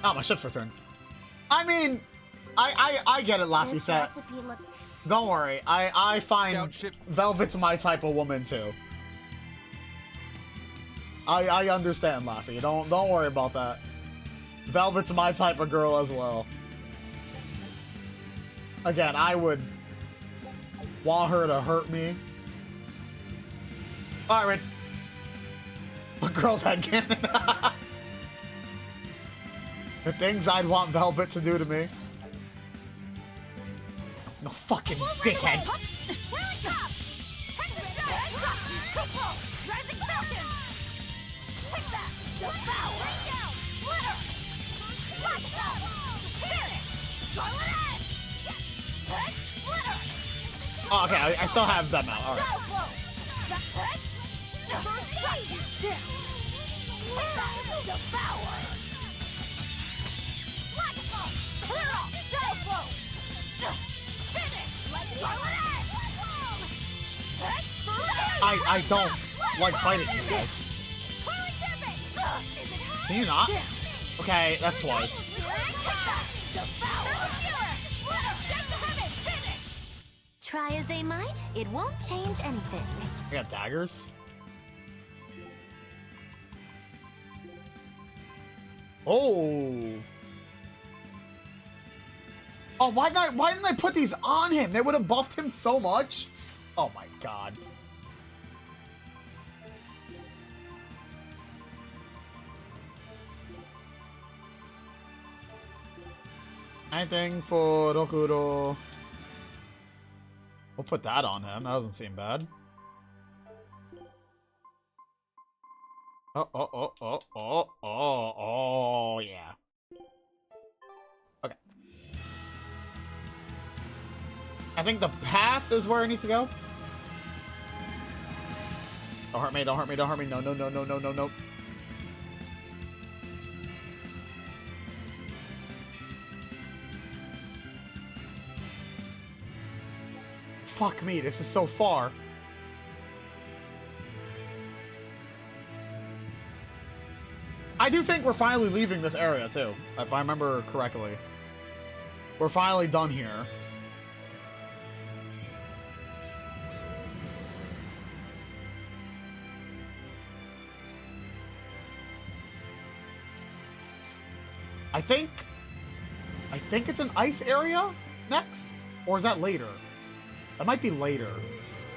Oh, my ship's returned. I mean, I get it, Laffy set. Don't worry, I find Velvet's my type of woman too. I understand, Laffy. Don't worry about that. Velvet's my type of girl as well. Again, I would want her to hurt me. Alright, the girl's head cannon. The things I'd want Velvet to do to me. No fucking dickhead. Oh, okay, I still have them out. All right. I don't like fighting you guys. Can you not? Okay, that's twice. Try as they might, it won't change anything. I got daggers. Oh. Oh, why didn't I put these on him? They would have buffed him so much. Oh my god. Anything for Rokuro. We'll put that on him. That doesn't seem bad. Oh, yeah. Okay. I think the path is where I need to go. Don't hurt me, don't hurt me, don't hurt me. No, no, no, no, no, no, no. Fuck me, this is so far. I do think we're finally leaving this area, too. If I remember correctly. We're finally done here. I think it's an ice area next? Or is that later? That might be later.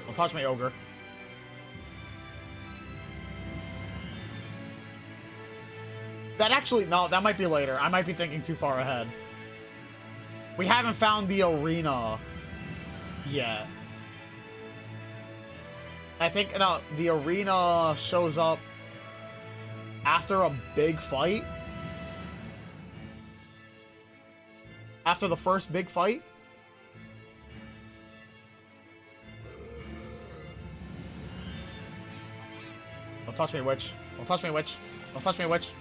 Don't touch me, ogre. That actually, no, that might be later. I might be thinking too far ahead. We haven't found the arena yet. I think, no, the arena shows up after a big fight. After the first big fight. Don't touch me, witch. Don't touch me, witch. Don't touch me, witch.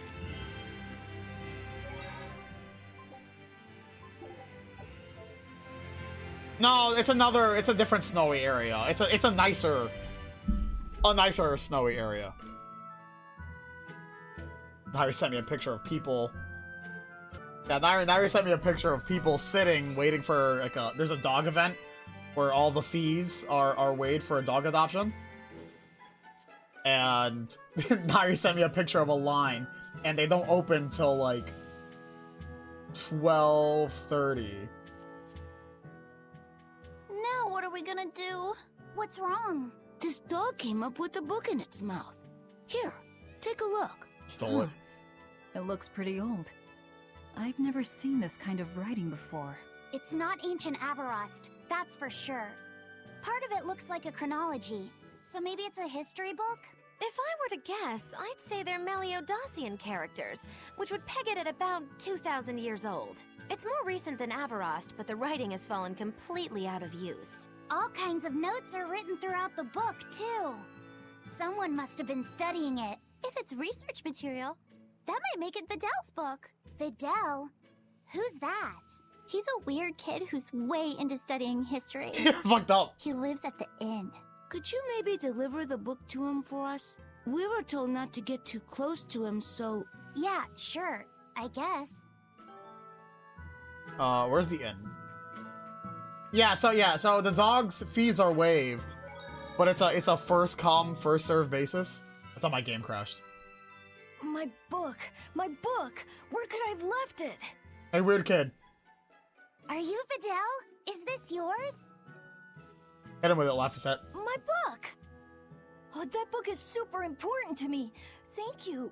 No, it's a different snowy area. It's a nicer snowy area. Niry sent me a picture of people. Yeah, Niry sent me a picture of people sitting, waiting for, like, there's a dog event where all the fees are weighed for a dog adoption. And Niry sent me a picture of a line, and they don't open till, like, 12:30. Now what are we gonna do? What's wrong? This dog came up with a book in its mouth. Here, take a look. Stole it. It looks pretty old. I've never seen this kind of writing before. It's not ancient Avarost, that's for sure. Part of it looks like a chronology, so maybe it's a history book? If I were to guess, I'd say they're Meliodacian characters, which would peg it at about 2,000 years old. It's more recent than Avarost, but the writing has fallen completely out of use. All kinds of notes are written throughout the book, too. Someone must have been studying it. If it's research material, that might make it Videl's book. Videl? Who's that? He's a weird kid who's way into studying history. Fucked up. He lives at the inn. Could you maybe deliver the book to him for us? We were told not to get too close to him, so... Yeah, sure. I guess. Where's the inn? Yeah, so the dog's fees are waived, but it's a first come, first serve basis. I thought my game crashed. My book! My book! Where could I have left it? Hey, weird kid. Are you Videl? Is this yours? Hit him with it, Laphicet. My book! Oh, that book is super important to me. Thank you.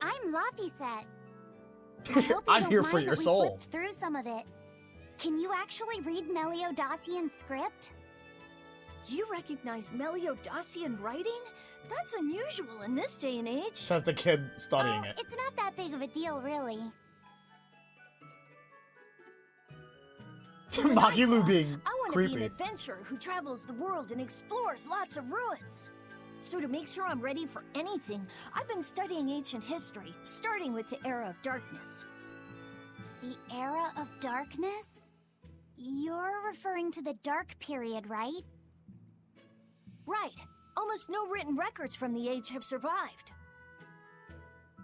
I'm Laphicet. I hope you I'm don't here mind for your that we soul. flipped through some of it. Can you actually read 𝐿𝐼𝐺𝐼𝐴N script? You recognize 𝐿𝐼𝐺𝐼𝐴N writing? That's unusual in this day and age. Says the kid studying it. It's not that big of a deal, really. Magilu being I want to be creepy. an adventurer who travels the world and explores lots of ruins. So to make sure I'm ready for anything, I've been studying ancient history, starting with the Era of Darkness. The Era of Darkness? You're referring to the Dark Period, right? Right. Almost no written records from the age have survived.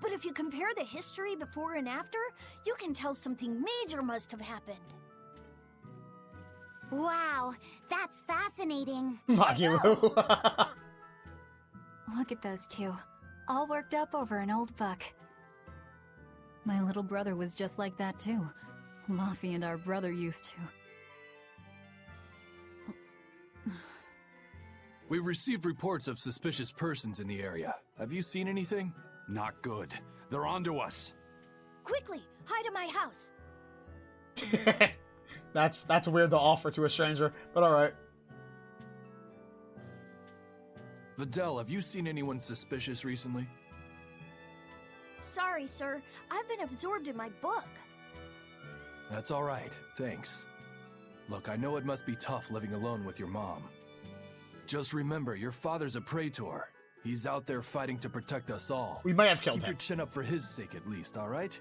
But if you compare the history before and after, you can tell something major must have happened. Wow, that's fascinating. Magilu. Look at those two, all worked up over an old book. My little brother was just like that too. Luffy and our brother used to. We received reports of suspicious persons in the area. Have you seen anything? Not good. They're onto us. Quickly, hide in my house. That's weird to offer to a stranger, but alright. Videl, have you seen anyone suspicious recently? Sorry, sir. I've been absorbed in my book. That's all right, thanks. Look, I know it must be tough living alone with your mom. Just remember, your father's a praetor. He's out there fighting to protect us all. We might have killed Keep your him. chin up for his sake at least, all right?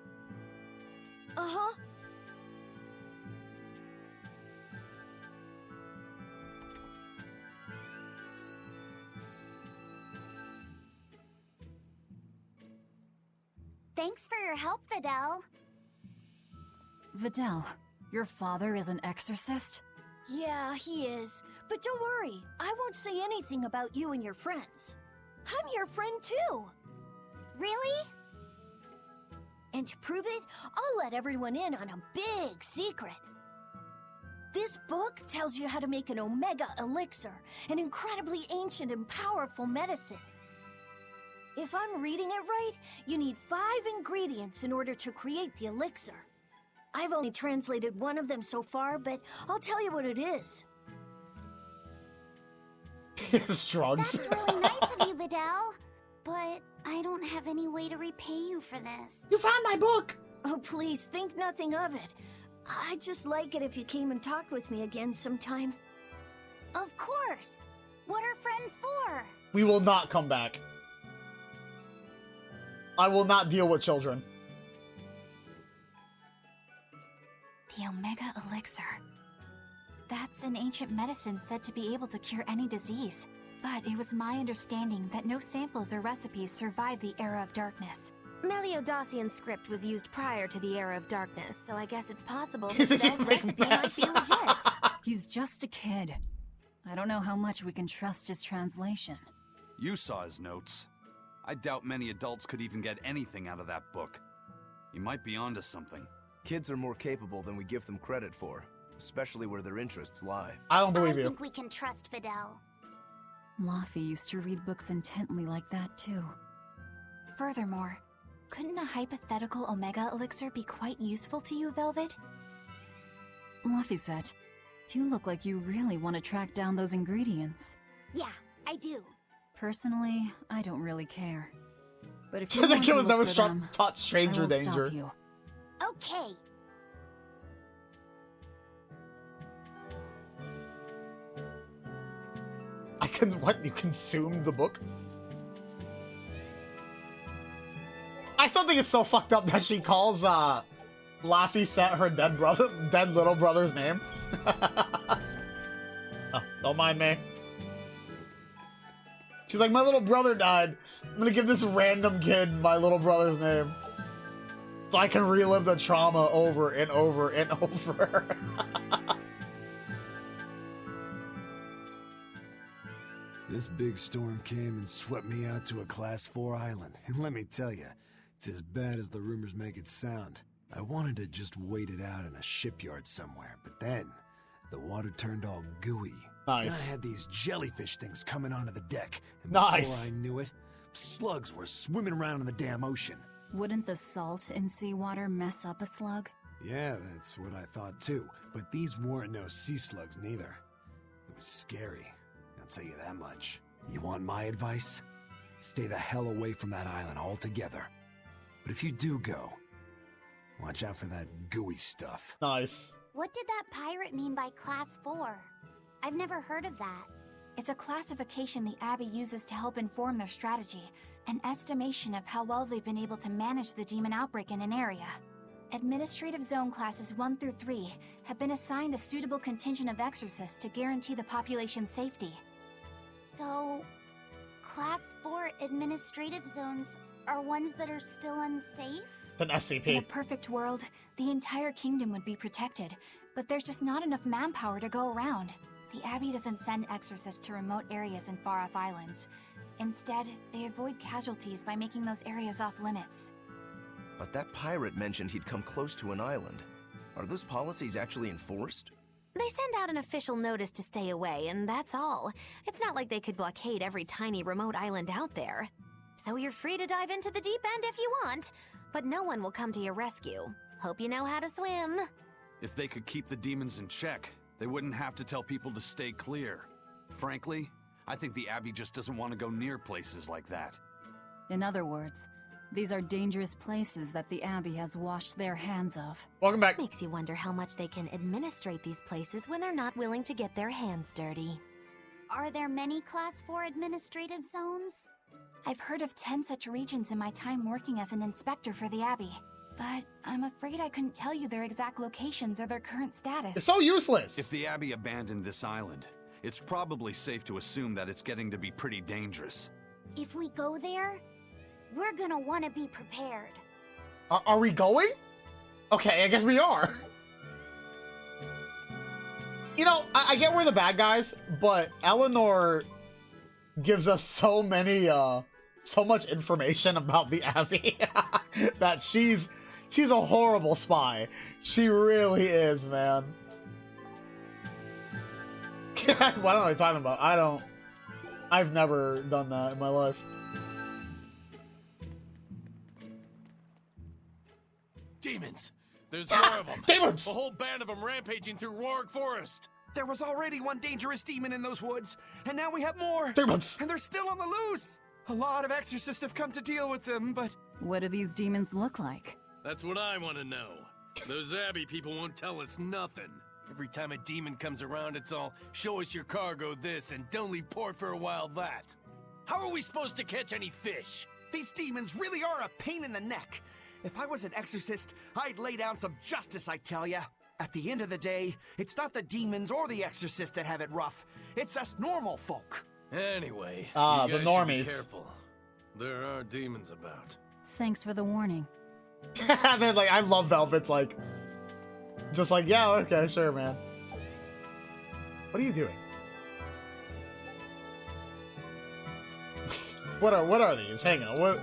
Uh-huh. Thanks for your help, Videl. Videl, your father is an exorcist? Yeah, he is. But don't worry, I won't say anything about you and your friends. I'm your friend too. Really? And to prove it, I'll let everyone in on a big secret. This book tells you how to make an Omega Elixir, an incredibly ancient and powerful medicine. If I'm reading it right, you need 5 ingredients in order to create the elixir. I've only translated one of them so far, but I'll tell you what it is. It's drugs. That's really nice of you, Videl. But I don't have any way to repay you for this. You found my book! Oh, please, think nothing of it. I'd just like it if you came and talked with me again sometime. Of course. What are friends for? We will not come back. I will not deal with children. The Omega Elixir. That's an ancient medicine said to be able to cure any disease. But it was my understanding that no samples or recipes survived the Era of Darkness. 𝐿𝐼𝐺𝐼𝐴N script was used prior to the Era of Darkness, so I guess it's possible that Videl's recipe might be legit. He's just a kid. I don't know how much we can trust his translation. You saw his notes. I doubt many adults could even get anything out of that book. He might be onto something. Kids are more capable than we give them credit for, especially where their interests lie. I don't I believe you. think we can trust Videl. Luffy used to read books intently like that too. Furthermore, couldn't a hypothetical Omega Elixir be quite useful to you, Velvet? Laphicet, you look like you really want to track down those ingredients. Yeah, I do. Personally, I don't really care. But if you The want kid to was look never for them, taught I stranger won't danger. stop you. Okay. What? You consumed the book? I still think it's so fucked up that she calls Laphicet her dead little brother's name. Oh, don't mind me. She's like, my little brother died. I'm gonna give this random kid my little brother's name. So I can relive the trauma over and over and over. This big storm came and swept me out to a Class 4 island, and let me tell you, it's as bad as the rumors make it sound. I wanted to just wait it out in a shipyard somewhere, but then the water turned all gooey. Nice. And I had these jellyfish things coming onto the deck, and Nice. before I knew it, slugs were swimming around in the damn ocean. Wouldn't the salt in seawater mess up a slug? Yeah, that's what I thought too, but these weren't no sea slugs neither. It was scary, I'll tell you that much. You want my advice? Stay the hell away from that island altogether. But if you do go, watch out for that gooey stuff. Nice. What did that pirate mean by Class 4? I've never heard of that. It's a classification the Abbey uses to help inform their strategy, an estimation of how well they've been able to manage the demon outbreak in an area. Administrative Zone Classes 1 through 3 have been assigned a suitable contingent of exorcists to guarantee the population's safety. So, Class 4 administrative zones are ones that are still unsafe? It's an SCP. In a perfect world, the entire kingdom would be protected, but there's just not enough manpower to go around. The Abbey doesn't send exorcists to remote areas and far-off islands. Instead, they avoid casualties by making those areas off-limits. But that pirate mentioned he'd come close to an island. Are those policies actually enforced? They send out an official notice to stay away, and that's all. It's not like they could blockade every tiny remote island out there. So you're free to dive into the deep end if you want, but no one will come to your rescue. Hope you know how to swim. If they could keep the demons in check, they wouldn't have to tell people to stay clear. Frankly, I think the Abbey just doesn't want to go near places like that. In other words, these are dangerous places that the Abbey has washed their hands of. Welcome back. Makes you wonder how much they can administrate these places when they're not willing to get their hands dirty. Are there many Class 4 administrative zones? I've heard of 10 such regions in my time working as an inspector for the Abbey, but I'm afraid I couldn't tell you their exact locations or their current status. It's so useless. If the Abbey abandoned this island, it's probably safe to assume that it's getting to be pretty dangerous. If we go there, we're gonna want to be prepared. Are we going? Okay, I guess we are. You know, I get we're the bad guys, but Eleanor gives us so many, so much information about the Abbey that she's a horrible spy. She really is, man. What am I talking about? I've never done that in my life. Demons! There's more of them! Demons! A whole band of them rampaging through Roaring Forest! There was already one dangerous demon in those woods, and now we have more! Demons! And they're still on the loose! A lot of exorcists have come to deal with them, but... What do these demons look like? That's what I want to know. Those Abbey people won't tell us nothing. Every time a demon comes around, it's all, show us your cargo this, and don't leave port for a while that. How are we supposed to catch any fish? These demons really are a pain in the neck. If I was an exorcist, I'd lay down some justice, I tell ya. At the end of the day, it's not the demons or the exorcists that have it rough. It's us normal folk. Anyway, the you guys should be normies. careful. There are demons about. Thanks for the warning. They're like, I love Velvet's like, just like, yeah, okay, sure, man. What are you doing? What are these? Hang on, what?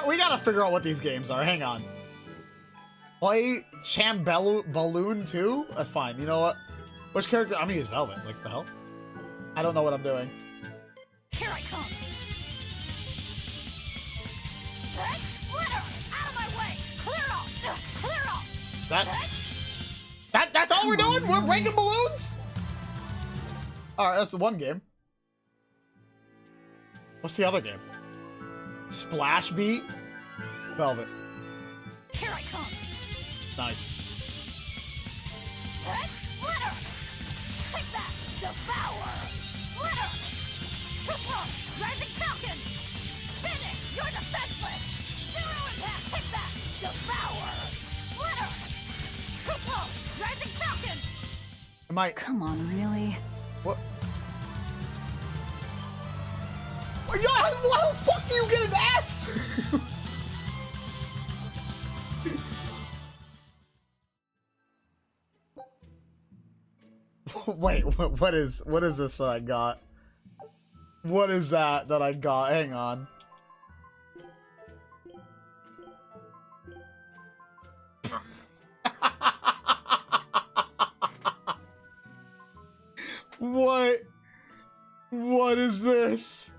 We gotta figure out what these games are. Hang on. Play Balloon 2? Fine. You know what? Which character? I'm gonna use Velvet. Like the hell? I don't know what I'm doing. Here I come! Splitter! Out of my way! Clear off! Clear off! That's all we're doing? We're breaking balloons? Alright, that's the one game. What's the other game? Splash Beat? Velvet. Here I come! Nice. Splitter! Take that! Devour! Splitter! Triple! Rising Falcon! Finish! You're defenseless! Zero impact! Take that! Devour! Splitter! Triple! Rising Falcon! Am I? Come on, really? What? Yo, how the fuck do you get an S? Wait, what is this that I got? What is that I got? Hang on. What is this?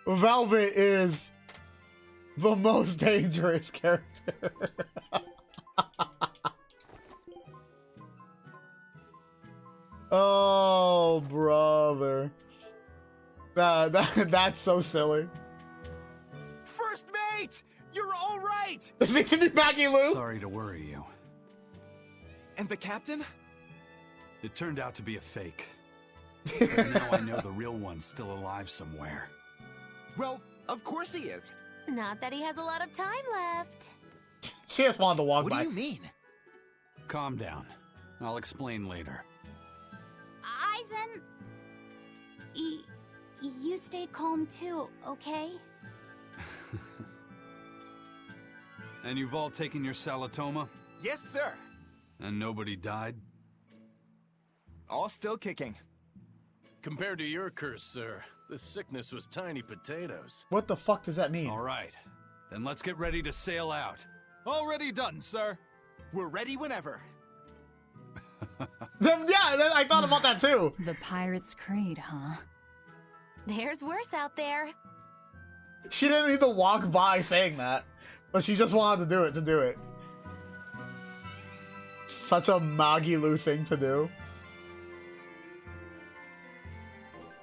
Velvet is the most dangerous character. Oh, brother. That's so silly. First mate! You're all right! This needs to be Maggie Lou. Sorry to worry you. And the captain? It turned out to be a fake. But now I know the real one's still alive somewhere. Well, of course he is. Not that he has a lot of time left. She just wanted to walk by. What do you mean? Calm down. I'll explain later. 𝐈𝐧𝐿, you stay calm too, okay? And you've all taken your Salatoma? Yes, sir. And nobody died? All still kicking. Compared to your curse, sir, this sickness was tiny potatoes. What the fuck does that mean? All right. Then let's get ready to sail out. Already done, sir. We're ready whenever. Yeah, I thought about that too. The pirate's creed, huh? There's worse out there. She didn't need to walk by saying that, but she just wanted to do it. Such a Maggie Lou thing to do.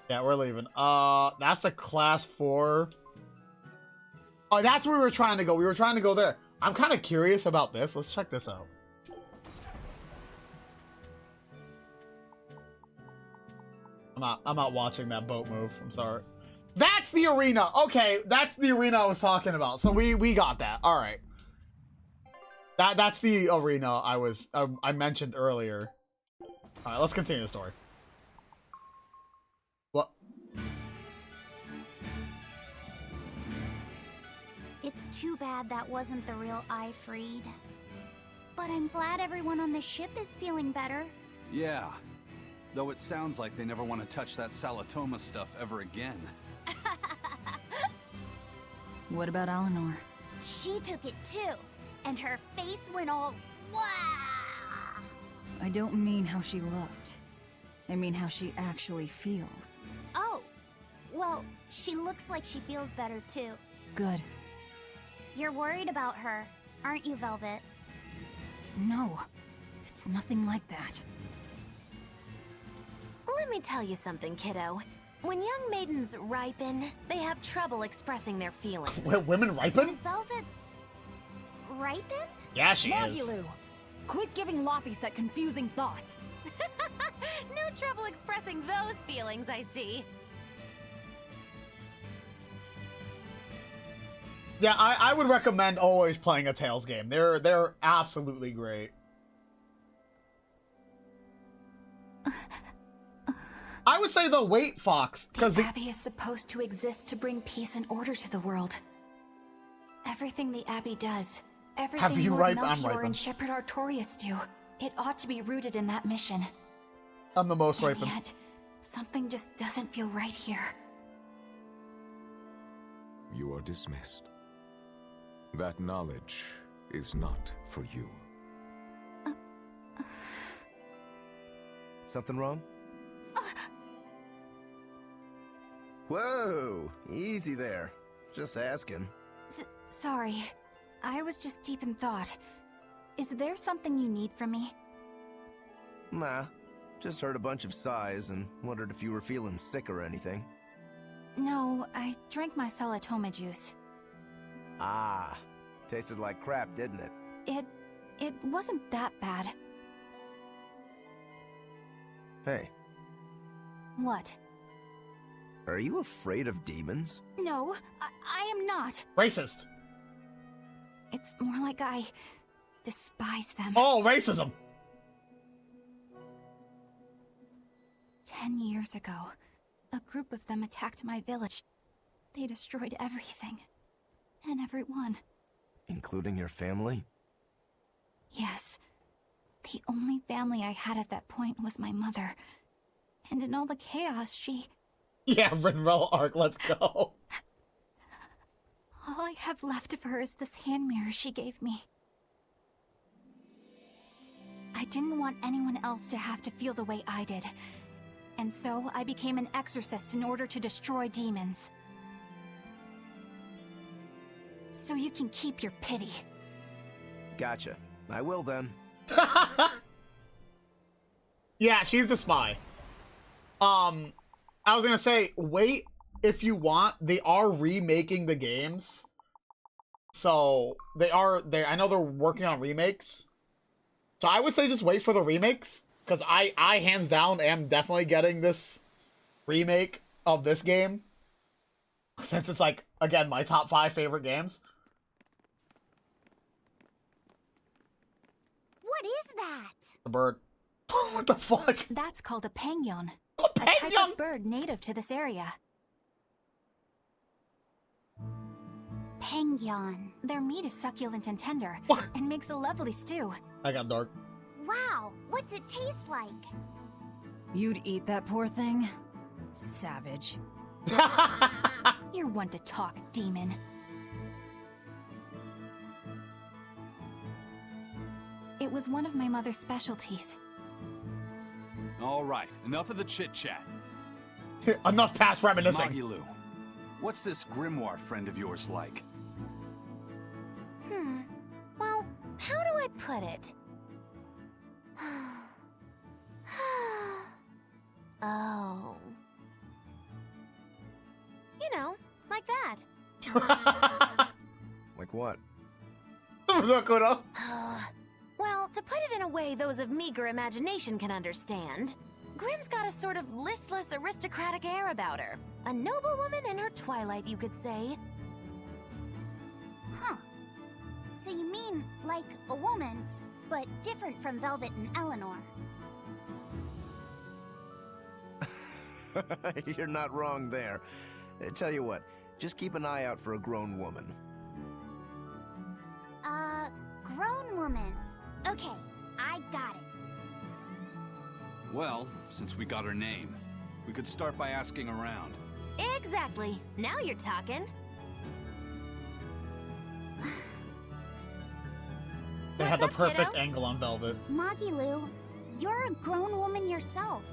Yeah, we're leaving. That's the class 4. Oh, that's where we were trying to go. We were trying to go there. I'm kind of curious about this. Let's check this out. I'm not watching that boat move. I'm sorry. That's the arena. Okay, that's the arena I was talking about. So we got that. All right. That's the arena I mentioned earlier. All right, let's continue the story. What? It's too bad that wasn't the real Ifreed. But I'm glad everyone on the ship is feeling better. Yeah. Though it sounds like they never want to touch that Salatoma stuff ever again. What about Eleanor? She took it too, and her face went all wow. I don't mean how she looked. I mean how she actually feels. Oh, well, she looks like she feels better too. Good. You're worried about her, aren't you, Velvet? No, it's nothing like that. Let me tell you something, kiddo. When young maidens ripen, they have trouble expressing their feelings. Women ripen? So Velvet's ripen? Yeah, she is. Maggie-Lou, quit giving Laphicet confusing thoughts. No trouble expressing those feelings, I see. Yeah, I would recommend always playing a Tales game. They're absolutely great. I would say the Wait Fox, because the Abbey is supposed to exist to bring peace and order to the world. Everything the Abbey does, everything Lord Melchior and Shepherd Artorias do, it ought to be rooted in that mission. I'm the most ripened. And yet, something just doesn't feel right here. You are dismissed. That knowledge is not for you. Something wrong? Whoa, easy there. Just asking. Sorry, I was just deep in thought. Is there something you need from me? Nah, just heard a bunch of sighs and wondered if you were feeling sick or anything. No, I drank my Salatoma juice. Ah, tasted like crap, didn't it? It wasn't that bad. Hey. What? Are you afraid of demons? No, I am not. Racist. It's more like I despise them. Oh, racism. 10 years ago, a group of them attacked my village. They destroyed everything. and everyone. Including your family? Yes. The only family I had at that point was my mother. And in all the chaos, she... Yeah, Rinrel arc, let's go. All I have left of her is this hand mirror she gave me. I didn't want anyone else to have to feel the way I did. And so I became an exorcist in order to destroy demons. So you can keep your pity. Gotcha. I will then. Yeah, she's the spy. I was gonna say, wait if you want. They are remaking the games. So, I know they're working on remakes. So I would say just wait for the remakes. Because I hands down am definitely getting this remake of this game. Since it's like, again, my top 5 favorite games. What is that? The bird. What the fuck? That's called a penguin. A A type penguin? of bird native to this area. Penguin. Their meat is succulent and tender, What? and makes a lovely stew. I got dark. Wow, what's it taste like? You'd eat that poor thing? Savage. You're one to talk, demon. It was one of my mother's specialties. All right, enough of the chit-chat. Enough past reminiscing. 𝐭𝐤𝐿, what's this grimoire friend of yours like? Well, how do I put it? Oh. You know, like that. Like what? Well, to put it in a way those of meager imagination can understand, Grimm's got a sort of listless, aristocratic air about her. A noble woman in her twilight, you could say. Huh. So you mean like a woman, but different from Velvet and Eleanor. You're not wrong there. Tell you what, just keep an eye out for a grown woman. Grown woman. Okay, I got it. Well, since we got her name, we could start by asking around. Exactly. Now you're talking. They had What's the up, perfect kiddo? angle on Velvet. 𝐭𝐤𝐿, you're a grown woman yourself.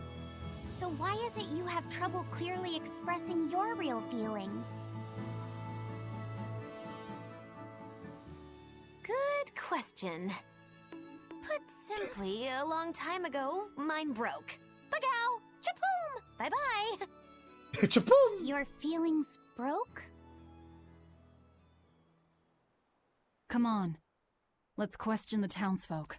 So why is it you have trouble clearly expressing your real feelings? Good question. Put simply, a long time ago, mine broke. Bagow! Chapoom! Bye-bye! Chapoom! Your feelings broke? Come on. Let's question the townsfolk.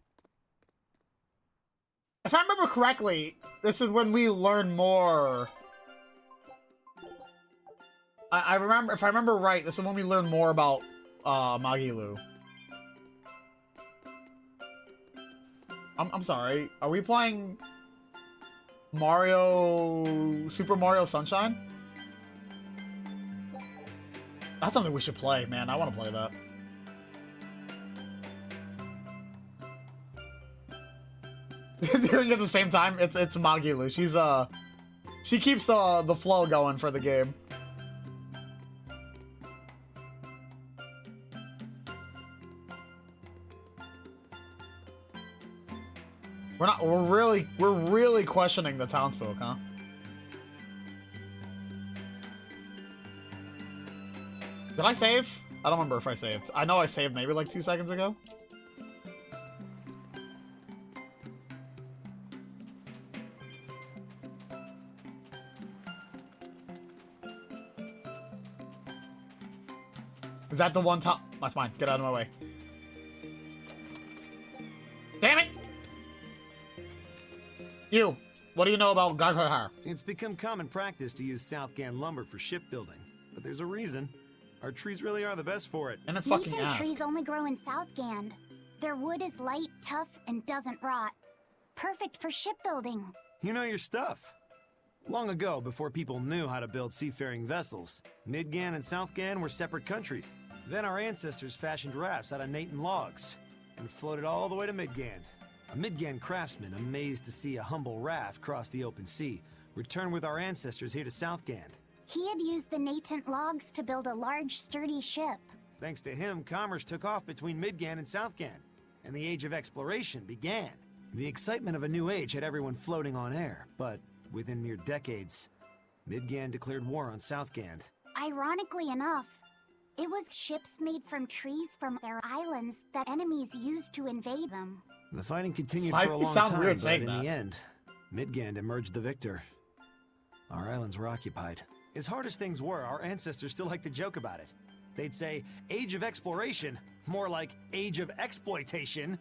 If I remember correctly, this is when we learn more. I remember, if I remember right, this is when we learn more about 𝐭𝐤𝐿. I'm sorry. Are we playing Super Mario Sunshine? That's something we should play, man. I want to play that. Doing it at the same time, it's 𝐭𝐤𝐿. She keeps the flow going for the game. We're really questioning the townsfolk, huh? Did I save? I don't remember if I saved. I know I saved maybe like 2 seconds ago. Is that the one top? That's fine. Get out of my way. Damn it! You, what do you know about gacha? It's become common practice to use Southgan lumber for shipbuilding, but there's a reason. Our trees really are the best for it. And a fucking Newton ass. trees only grow in Southgand. Their wood is light, tough, and doesn't rot. Perfect for shipbuilding. You know your stuff. Long ago, before people knew how to build seafaring vessels, Midgan and Southgan were separate countries. Then our ancestors fashioned rafts out of Nathan logs and floated all the way to Midgand. A Midgand craftsman, amazed to see a humble raft cross the open sea, returned with our ancestors here to Southgand. He had used the natant logs to build a large, sturdy ship. Thanks to him, commerce took off between Midgand and Southgand, and the Age of Exploration began. The excitement of a new age had everyone floating on air, but within mere decades, Midgand declared war on Southgand. Ironically enough, it was ships made from trees from their islands that enemies used to invade them. The fighting continued for a long time, but in the end, Midgand emerged the victor. Our islands were occupied. As hard as things were, our ancestors still liked to joke about it. They'd say, Age of Exploration, more like Age of Exploitation.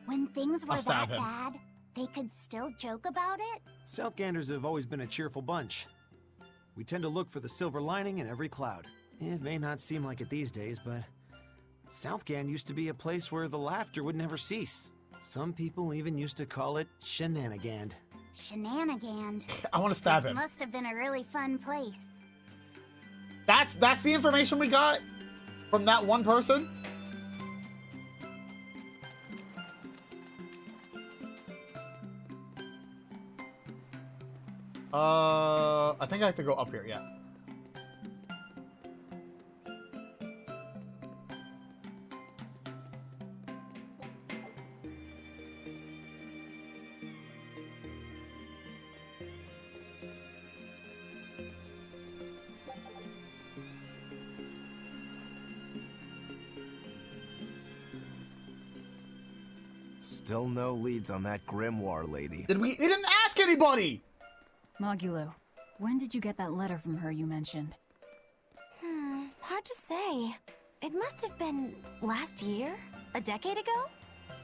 When things were that bad, they could still joke about it? Southganders have always been a cheerful bunch. We tend to look for the silver lining in every cloud. It may not seem like it these days, but Southgand used to be a place where the laughter would never cease. Some people even used to call it Shenanigand. Shenanigand. I want to stab him. This must have been a really fun place. That's the information we got from that one person? I think I have to go up here, yeah. Still no leads on that grimoire lady. We didn't ask anybody! Mogulo, when did you get that letter from her you mentioned? Hard to say. It must have been last year? A decade ago?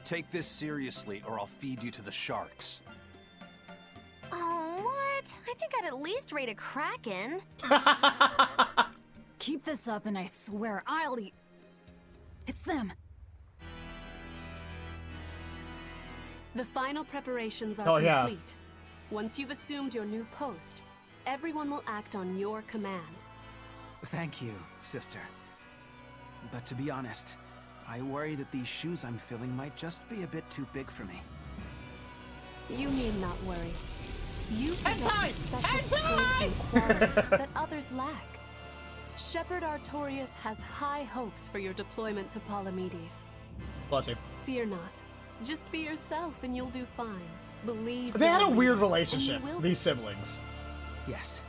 Take this seriously, or I'll feed you to the sharks. Oh, what? I think I'd at least rate a kraken. Keep this up and I swear I'll eat... It's them! The final preparations are complete. Once you've assumed your new post, everyone will act on your command. Thank you, sister. But to be honest, I worry that these shoes I'm filling might just be a bit too big for me. You need not worry. You possess a special strength and quality that others lack. Shepherd Artorias has high hopes for your deployment to Palamedes. Bless you. Fear not. Just be yourself and you'll do fine. Believe they had a weird relationship, these siblings. Yes.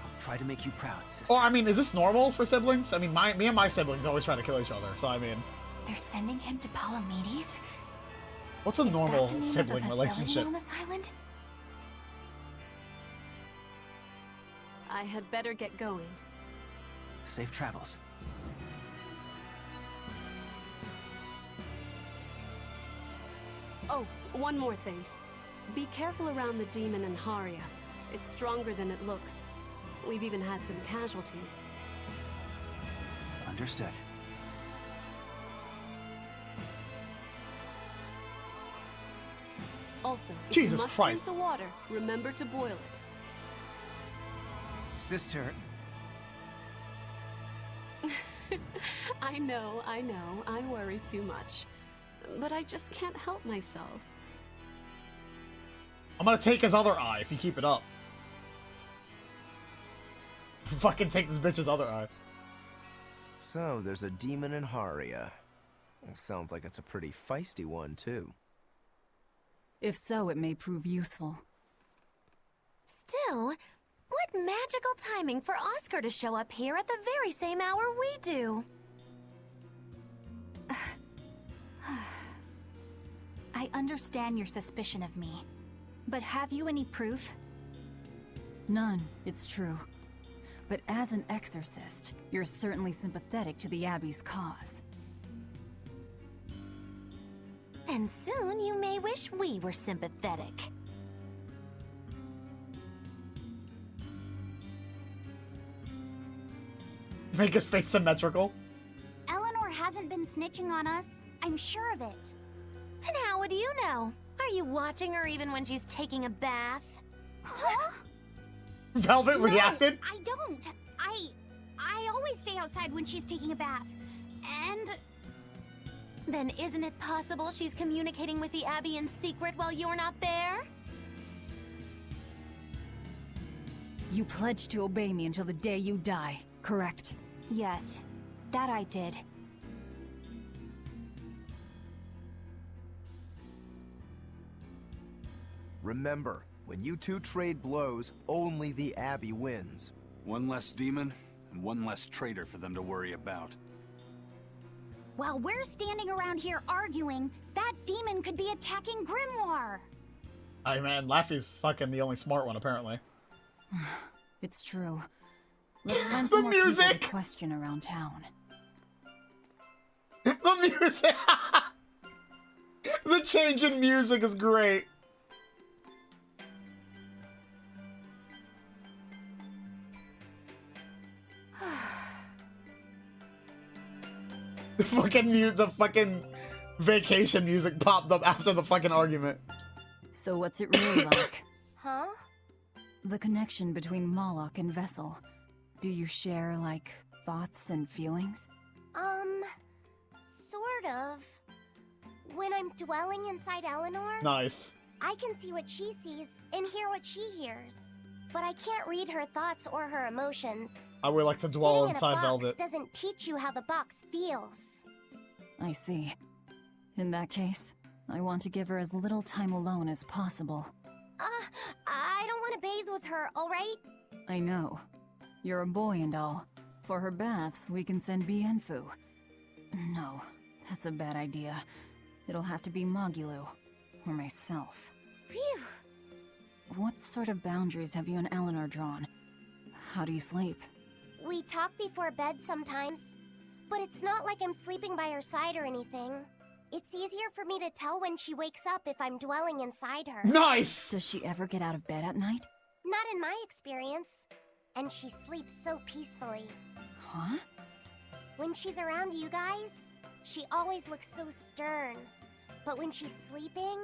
I'll try to make you proud, sister. Or, I mean, is this normal for siblings? I mean, me and my siblings always try to kill each other, so I mean... They're sending him to Palamedes? What's a normal sibling relationship? On this island? I had better get going. Safe travels. Oh, one more thing. Be careful around the demon in Haria. It's stronger than it looks. We've even had some casualties. Understood. Also, if Jesus you must Christ. drink the water, remember to boil it. Sister. I know, I worry too much. But I just can't help myself. I'm gonna take his other eye if you keep it up. Fucking take this bitch's other eye. So, there's a demon in Haria. Sounds like it's a pretty feisty one, too. If so, it may prove useful. Still, what magical timing for Oscar to show up here at the very same hour we do. I understand your suspicion of me, but have you any proof? None, it's true. But as an exorcist, you're certainly sympathetic to the Abbey's cause. And soon you may wish we were sympathetic. Make his face symmetrical. Eleanor hasn't been snitching on us. I'm sure of it. And how would you know? Are you watching her even when she's taking a bath? Huh? Velvet reacted? I don't. I always stay outside when she's taking a bath. And Then isn't it possible she's communicating with the Abbey in secret while you're not there? You pledged to obey me until the day you die, correct? Yes, that I did. Remember, when you two trade blows, only the Abbey wins. One less demon, and one less traitor for them to worry about. while we're standing around here arguing, that demon could be attacking Grimoire. Hey man, Laffy's fucking the only smart one apparently. It's true. Let's find some more people to question around town. The music! The change in music is great. The fucking vacation music popped up after the fucking argument. So what's it really like? Huh? The connection between Moloch and Vessel. Do you share, like, thoughts and feelings? Sort of. When I'm dwelling inside Eleanor, Nice. I can see what she sees and hear what she hears. But I can't read her thoughts or her emotions. I would like to dwell Sitting inside in a box Velvet. doesn't teach you how the box feels. I see. In that case, I want to give her as little time alone as possible. I don't want to bathe with her, alright? I know. You're a boy and all. For her baths, we can send Bienfu. No, that's a bad idea. It'll have to be Magulu. Or myself. Phew. What sort of boundaries have you and Eleanor drawn? How do you sleep? We talk before bed sometimes, but it's not like I'm sleeping by her side or anything. It's easier for me to tell when she wakes up if I'm dwelling inside her. Nice! Does she ever get out of bed at night? Not in my experience. And she sleeps so peacefully. Huh? When she's around you guys, she always looks so stern. But when she's sleeping,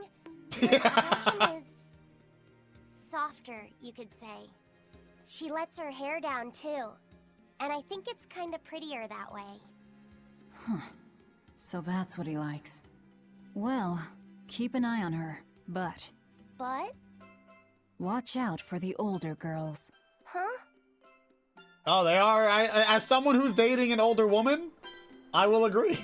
her expression is softer, you could say. She lets her hair down too. And I think it's kind of prettier that way. Huh. So that's what he likes. Well, keep an eye on her, but... But? Watch out for the older girls. Huh? Oh, they are. As someone who's dating an older woman, I will agree.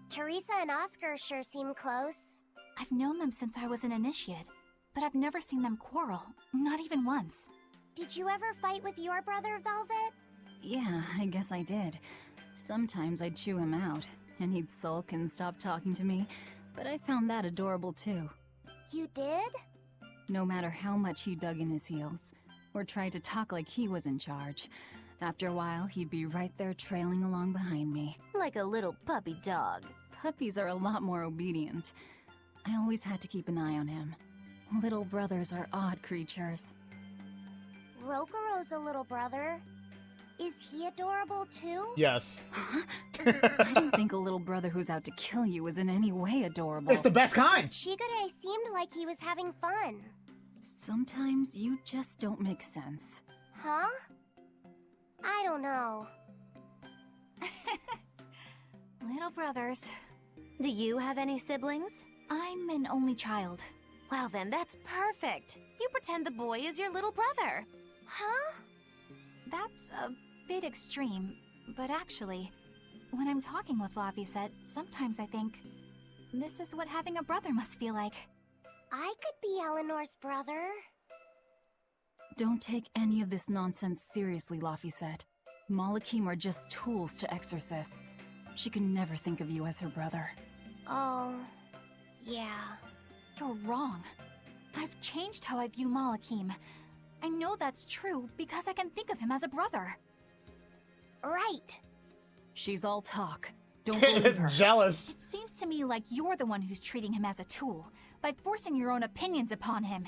Teresa and Oscar sure seem close. I've known them since I was an initiate, but I've never seen them quarrel, not even once. Did you ever fight with your brother, Velvet? Yeah, I guess I did. Sometimes I'd chew him out, and he'd sulk and stop talking to me, but I found that adorable too. You did? No matter how much he dug in his heels, or tried to talk like he was in charge, after a while he'd be right there trailing along behind me. Like a little puppy dog. Puppies are a lot more obedient. I always had to keep an eye on him. Little brothers are odd creatures. Rokuro's a little brother. Is he adorable too? Yes. I don't think a little brother who's out to kill you is in any way adorable. It's the best kind! Shigure seemed like he was having fun. Sometimes you just don't make sense. Huh? I don't know. Little brothers. Do you have any siblings? I'm an only child. Well then, that's perfect. You pretend the boy is your little brother. Huh? That's a bit extreme, but actually, when I'm talking with Laphicet, sometimes I think, this is what having a brother must feel like. I could be Eleanor's brother. Don't take any of this nonsense seriously, Laphicet. Malachim are just tools to exorcists. She can never think of you as her brother. Oh, yeah. You're wrong. I've changed how I view Malachim. I know that's true because I can think of him as a brother. Right. She's all talk. Don't believe her. Jealous. It seems to me like you're the one who's treating him as a tool, by forcing your own opinions upon him.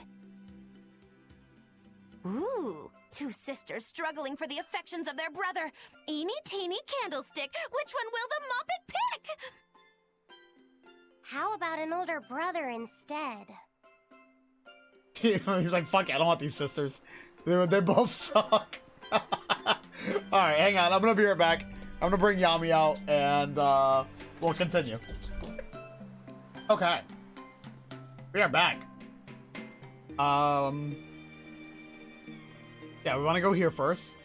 Ooh, two sisters struggling for the affections of their brother. Eeny teeny candlestick, which one will the Muppet pick? How about an older brother instead? He's like, fuck it, I don't want these sisters. They both suck. Alright, hang on, I'm gonna be right back. I'm gonna bring Yami out, and we'll continue. Okay. We are back. Yeah, we want to go here first.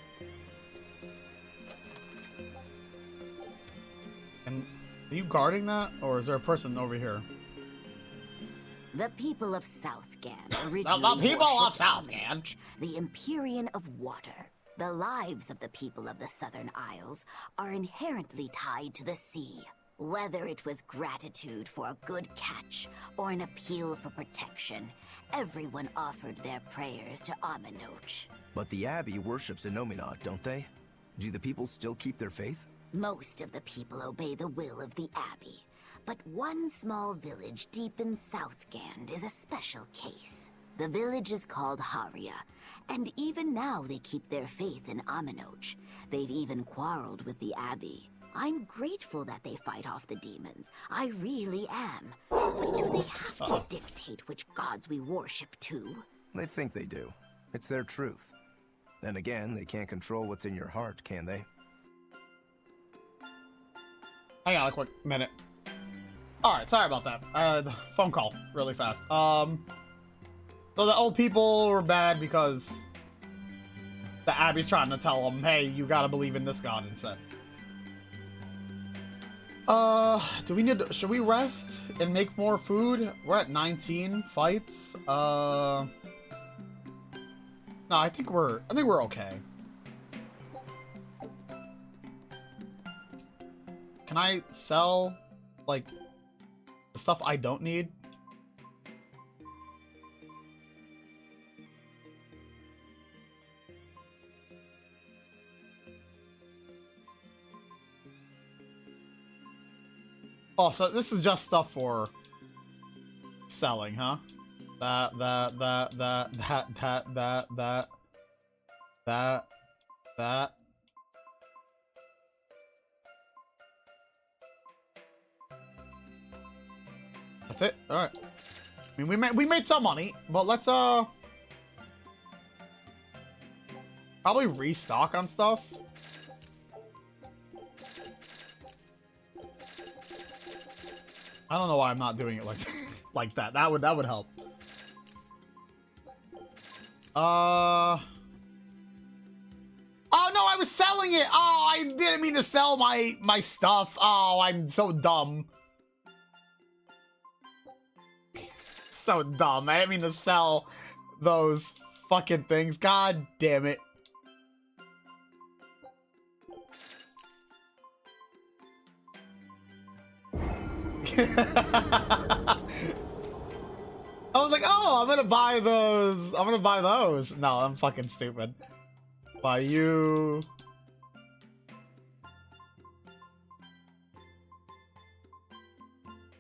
And are you guarding that, or is there a person over here? The people of Southgan The originally people of worshipped Southgan. the Empyrean of Water. The lives of the people of the Southern Isles are inherently tied to the sea. Whether it was gratitude for a good catch or an appeal for protection, everyone offered their prayers to 𝐴𝐻𝐻. But the Abbey worships 𝐿numinat, don't they? Do the people still keep their faith? Most of the people obey the will of the Abbey, but one small village deep in Southgand is a special case. The village is called Haria, and even now they keep their faith in 𝐴𝐻𝐻. They've even quarreled with the Abbey. I'm grateful that they fight off the demons. I really am. But do they have to dictate which gods we worship too? They think they do. It's their truth. Then again, they can't control what's in your heart, can they? Hang on a quick minute. Alright, sorry about that. Phone call really fast. So the old people were bad because the Abbey's trying to tell them, hey, you gotta believe in this god instead. Do we need to, should we rest and make more food? We're at 19 fights. No, I think we're okay. Can I sell, like, the stuff I don't need? Oh, so this is just stuff for selling, huh? That. That's it? Alright. I mean, we made some money, but let's, probably restock on stuff. I don't know why I'm not doing it like like that. That would help. Oh no, I was selling it. Oh, I didn't mean to sell my stuff. Oh, I'm so dumb. So dumb. I didn't mean to sell those fucking things. God damn it. I was like, oh, I'm gonna buy those. I'm gonna buy those. No, I'm fucking stupid. Buy you.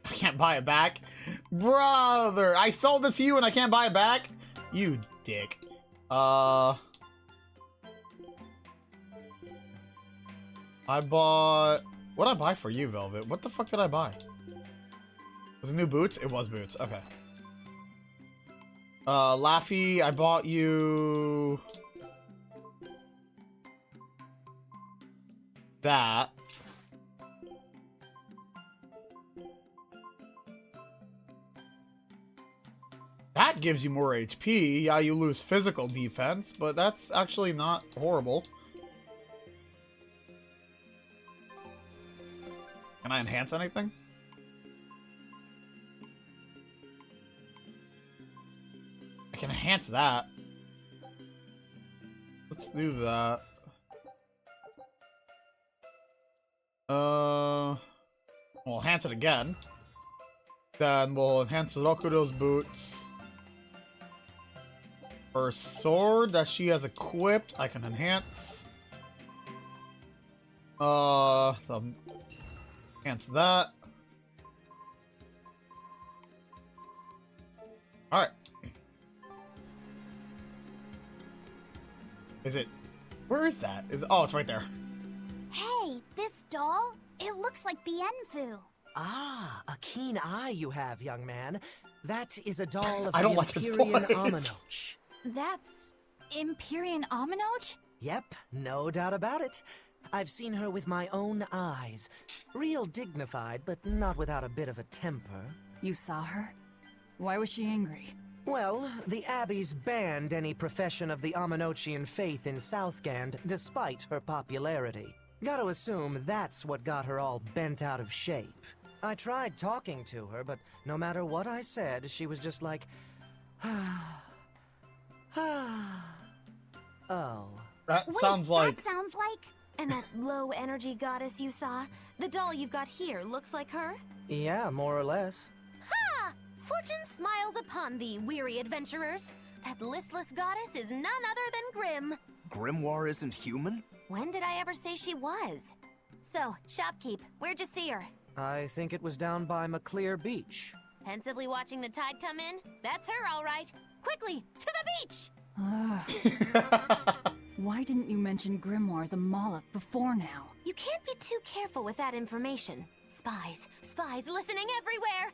I can't buy it back. Brother, I sold it to you and I can't buy it back? You dick. I bought... What'd I buy for you, Velvet? What the fuck did I buy? Was it new boots? It was boots. Okay. Laffy, I bought you... that. That gives you more HP. Yeah, you lose physical defense, but that's actually not horrible. Can I enhance anything? I can enhance that. Let's do that. We'll enhance it again. Then we'll enhance Rokuro's boots. Her sword that she has equipped, I can enhance. Enhance that. Alright. Is it... Where is that? Oh, it's right there. Hey, this doll? It looks like Bienfu. Ah, a keen eye you have, young man. That is a doll of I don't the like his Empyrean voice. 𝐴𝐻𝐻. That's Empyrean 𝐴𝐻𝐻? Yep, no doubt about it. I've seen her with my own eyes. Real dignified, but not without a bit of a temper. You saw her? Why was she angry? Well, the Abbey's banned any profession of the Amenochian faith in Southgand, despite her popularity. Gotta assume that's what got her all bent out of shape. I tried talking to her, but no matter what I said, she was just like, oh. That Wait, sounds like... That sounds like... And that low-energy goddess you saw? The doll you've got here looks like her? Yeah, more or less. Ha! Fortune smiles upon thee, weary adventurers. That listless goddess is none other than Grim. Grimoire isn't human? When did I ever say she was? So, shopkeep, where'd you see her? I think it was down by McClear Beach. Pensively watching the tide come in? That's her, all right. Quickly, to the beach! Why didn't you mention Grimoire as a Moloch before now? You can't be too careful with that information. Spies listening everywhere!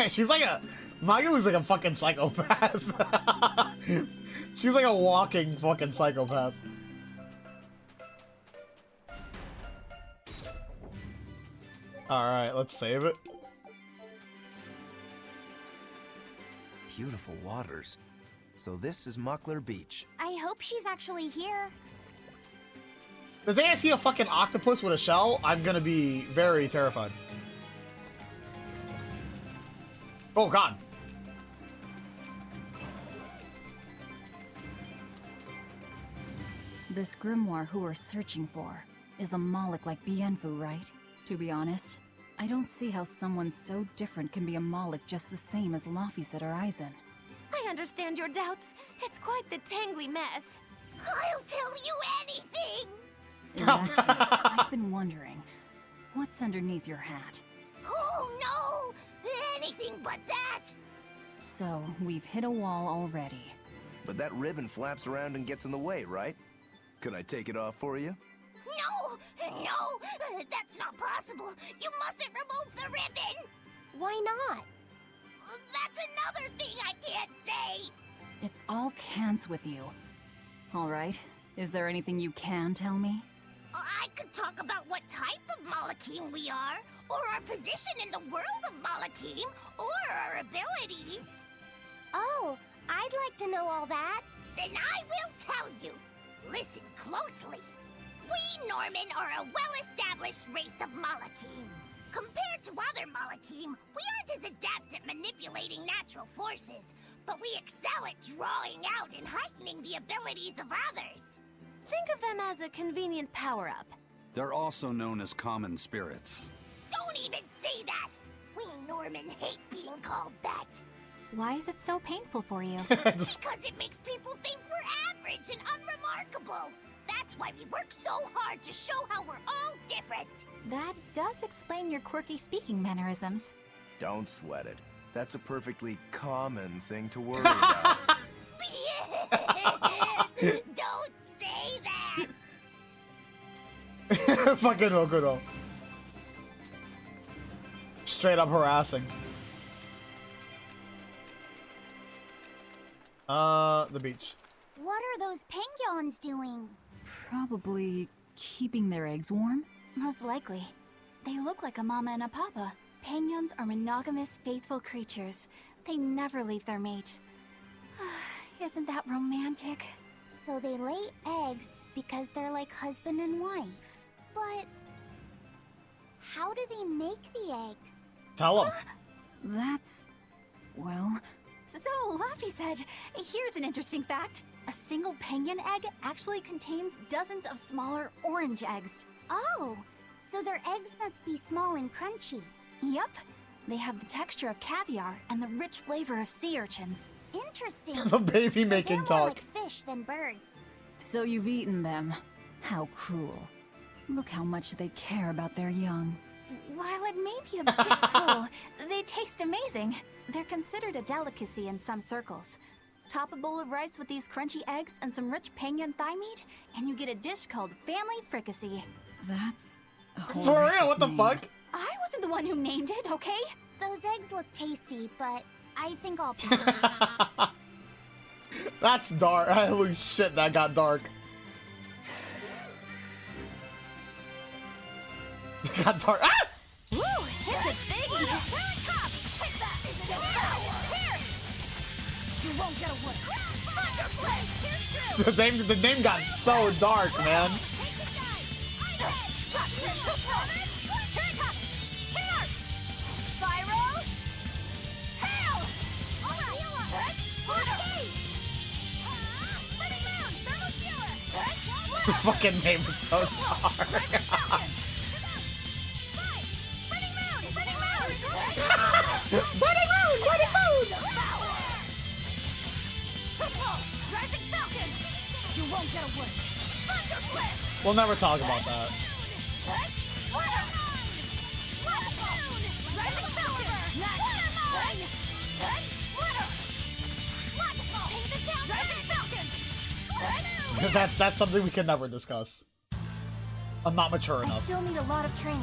She's like a... Magalu's like a fucking psychopath. She's like a walking fucking psychopath. Alright, let's save it. Beautiful waters. So this is Muckler Beach. I hope she's actually here. The day I see a fucking octopus with a shell, I'm gonna be very terrified. Oh god. This grimoire who we're searching for is a Moloch like Bienfu, right? To be honest, I don't see how someone so different can be a Moloch just the same as Laphicet or 𝐈𝐧𝐿. I understand your doubts. It's quite the tangly mess. I'll tell you anything! In that case, I've been wondering, what's underneath your hat? Oh no! Anything but that! So, we've hit a wall already. But that ribbon flaps around and gets in the way, right? Could I take it off for you? No, that's not possible. You mustn't remove the ribbon. Why not? That's another thing I can't say. It's all cants with you. Alright, is there anything you can tell me? I could talk about what type of Malachim we are, or our position in the world of Malachim, or our abilities. Oh, I'd like to know all that. Then I will tell you. Listen closely. We Norman are a well-established race of Malachim. Compared to other Malachim, we aren't as adept at manipulating natural forces, but we excel at drawing out and heightening the abilities of others. Think of them as a convenient power-up. They're also known as common spirits. Don't even say that! We Norman hate being called that. Why is it so painful for you? Because it makes people think we're average and unremarkable. That's why we work so hard to show how we're all different. That does explain your quirky speaking mannerisms. Don't sweat it. That's a perfectly common thing to worry about. Don't say that! Fucking Okudo. Straight up harassing. The beach. What are those penguins doing? Probably keeping their eggs warm? Most likely. They look like a mama and a papa. Penguins are monogamous, faithful creatures. They never leave their mate. Isn't that romantic? So they lay eggs because they're like husband and wife. But how do they make the eggs? Tell them. That's... well... So, Laphicet, here's an interesting fact. A single penguin egg actually contains dozens of smaller orange eggs. Oh, so their eggs must be small and crunchy. Yep. They have the texture of caviar and the rich flavor of sea urchins. Interesting. The baby so making they're talk. more like fish than birds. So you've eaten them. How cruel. Look how much they care about their young. While it may be a bit cruel, they taste amazing. They're considered a delicacy in some circles. Top a bowl of rice with these crunchy eggs and some rich penguin thigh meat, and you get a dish called family fricassee. That's... For real, what the fuck? I wasn't the one who named it, okay? Those eggs look tasty, but I think I'll pass. That's dark. Holy shit, that got dark. Got dark. Ah! Woo! It's a biggie! Take that! Here! You won't get away! The name got so dark, man. The fucking name is so dark. You won't get away. We'll never talk about that. That's something we can never discuss. I'm not mature I enough. still need a lot of training.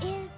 Is